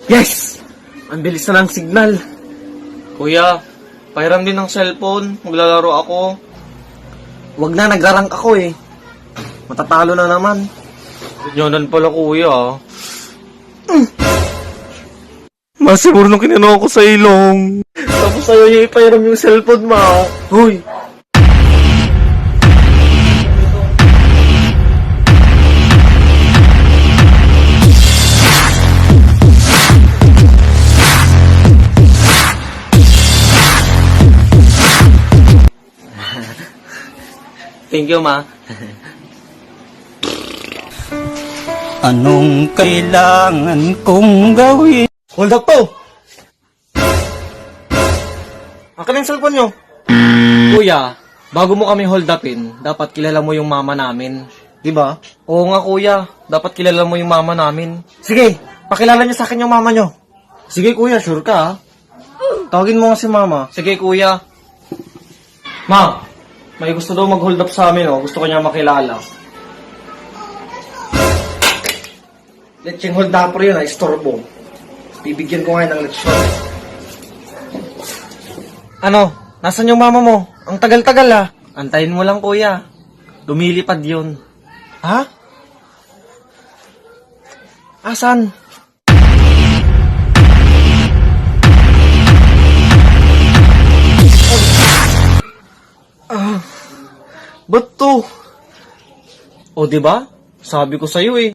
Yes! Ang bilis na ng signal. Kuya, pahiram din ng cellphone. Maglalaro ako. Wag na, nag-rank ako eh. Matatalo na naman. Ganyanan pala kuya. Masiguro nung kinuha ko sa ilong. Tapos sa'yo niya ipahiram yung cellphone mo. Hoy! Thank you, ma. Anong kailangan kong gawin? Hold up to! Akin yung cellphone nyo. Kuya, bago mo kami hold upin, dapat kilala mo yung mama namin. Diba? Oo nga kuya, dapat kilala mo yung mama namin. Sige, pakilala nyo sa akin yung mama nyo. Sige kuya, sure ka ha? Tawagin mo nga si mama. Sige kuya. Ma, may gusto daw mag-hold up sa amin, oh. Gusto ko niya makilala. Lecheng hold upper yun ha, istorbo. Bibigyan ko ngayon ng leksyon. Ano? Nasaan yung mama mo? Ang tagal-tagal ha. Antayin mo lang kuya. Lumilipad yun. Ha? Asan? Ba't to? O diba? Sabi ko sa'yo eh.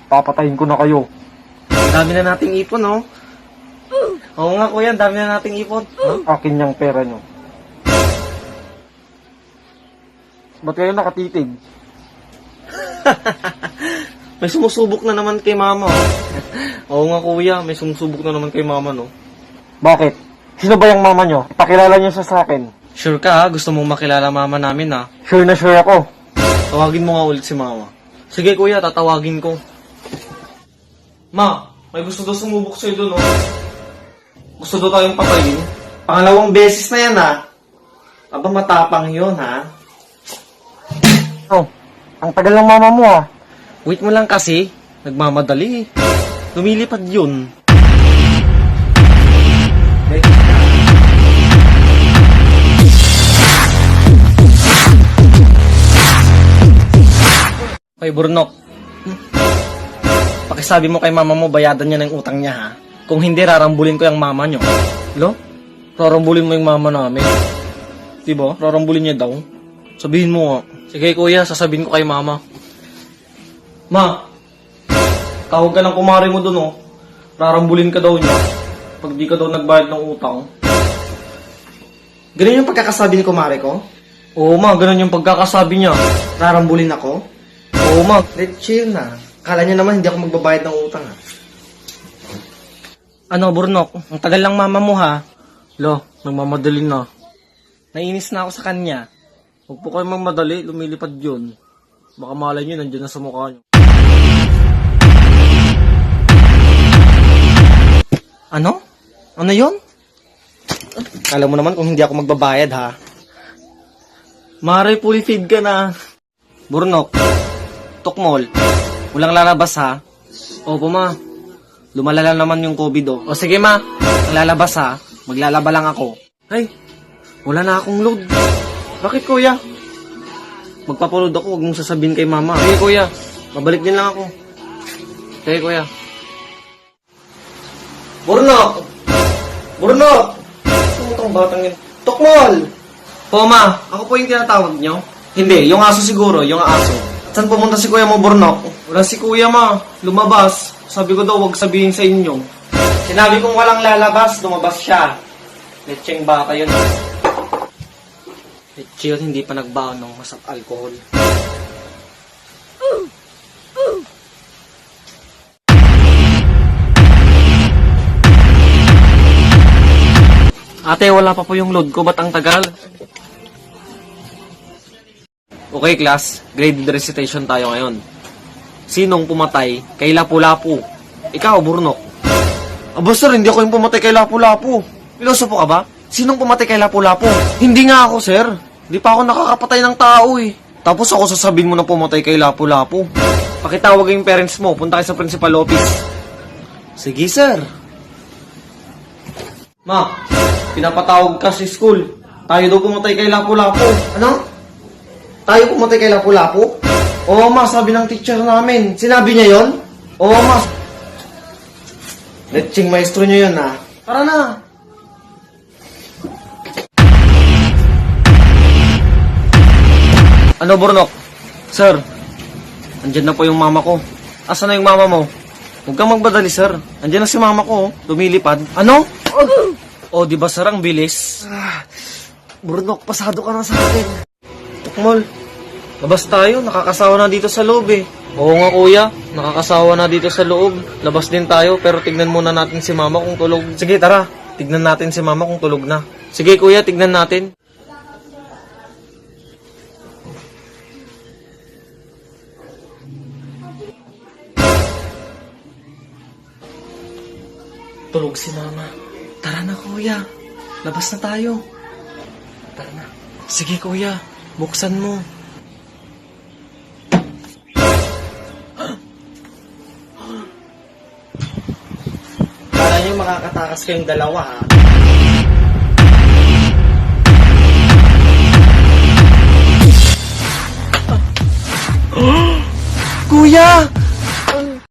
Papatayin ko na kayo. Ang dami na nating ipon, oh. Oo nga kuya, ang dami na nating ipon. Akin yung pera nyo. Ba't kayo nakatitig? May sumusubok na naman kay mama, oh. Oo nga kuya, may sumusubok na naman kay mama, no. Bakit? Sino ba yung mama nyo? Pakilala nyo siya sa akin. Sure ka ha? Gusto mong makilala mama namin ha? Sure na sure ako. Tawagin mo nga ulit si mama. Sige kuya, tatawagin ko. Ma, may gusto daw sumubok sa'yo doon, oh. Gusto daw tayong patayin. Pangalawang beses na yan ha. Aba matapang yun ha. Oh, ang tagal ng mama mo ha. Wait mo lang kasi. Nagmamadali. Lumilipad yun. Hoy, Burnok. Pakisabi mo kay mama mo, bayadan niya ng utang niya, ha? Kung hindi, rarambulin ko yung mama niyo. Lo? Rarambulin mo yung mama namin. Diba? Rarambulin niya daw. Sabihin mo nga. Sige, kuya, sasabihin ko kay mama. Ma, tawag ka ng kumari mo dun, oh. Rarambulin ka daw niya. Pag di ka daw nagbayad ng utang. Ganun yung pagkakasabi ni kumare ko? Oo, ma, ganun yung pagkakasabi niya. Rarambulin ako? Oo, ma. Let's chill na. Kala niya naman hindi ako magbabayad ng utang ha. Ano, Burnok? Ang tagal lang mama mo, ha? Lo, nagmamadali na. Nainis na ako sa kanya. Huwag po kayo magmadali, lumilipad yun. Baka malay nyo, nandiyan na sa mukha nyo. Ano? Ano yun? Alam mo naman kung hindi ako magbabayad ha. Mare, fully feed ka na. Burnok, tukmol, walang lalabas ha. Opo, ma. Lumalala naman yung COVID, oh. O sige, ma. Ang lalabas ha. Maglalaba lang ako. Ay, wala na akong load. Bakit, kuya? Magpapaload ako, huwag mong sasabihin kay mama. Sige, kuya. Mabalik din lang ako. Sige, kuya. Burnok! Burnok! Ano itong batang yun? Tukmol! Po, ma. Ako po yung tinatawag nyo? Hindi, yung aso siguro, yung aso. Saan pumunta si kuya mo, Burnok? Wala si kuya, ma. Lumabas. Sabi ko daw, huwag sabihin sa inyo. Sinabi kong walang lalabas, lumabas siya. Lecheng bata yun. Chill, hindi pa nagbaon ng masap alcohol. Ate, wala pa po yung load ko. Ba't ang tagal? Okay, class. Graded recitation tayo ngayon. Sinong pumatay kay Lapu-Lapu? Ikaw, Burnok. Aba sir, hindi ako yung pumatay kay Lapu-Lapu. Pilosopo ka ba? Sinong pumatay kay Lapu-Lapu? Hindi nga ako, sir. Di pa ako nakakapatay ng tao eh. Tapos ako sasabihin mo na pumatay kay Lapu-Lapu. Pakitawag yung parents mo. Punta kayo sa principal office. Sige sir. Ma, pinapatawag ka sa school. Tayo daw pumatay kay Lapu-Lapu. Ano? Tayo pumatay kay Lapu-Lapu? Oo, ma, sabi ng teacher namin. Sinabi niya yon? Oo, ma. Leching maestro niyo yun, ha? Tara na. Ano, Burnok? Sir, andyan na po yung mama ko. Asa na yung mama mo? Huwag kang magbadali, sir. Andyan na si mama ko, oh. Lumilipad. Ano? Oh, di ba, sir, ang bilis? Burnok, pasado ka na sa akin. Tukmol, labas tayo. Nakakasawa na dito sa loob, eh. Oo nga, kuya. Nakakasawa na dito sa loob. Labas din tayo, pero tignan muna natin si mama kung tulog. Sige, tara. Tignan natin si mama kung tulog na. Sige, kuya, tignan natin. Tulog si mama. Tara na, kuya. Labas na tayo. Tara na. Sige, kuya. Buksan mo. Para niyo makakatakas kayong dalawa, ha? Kuya!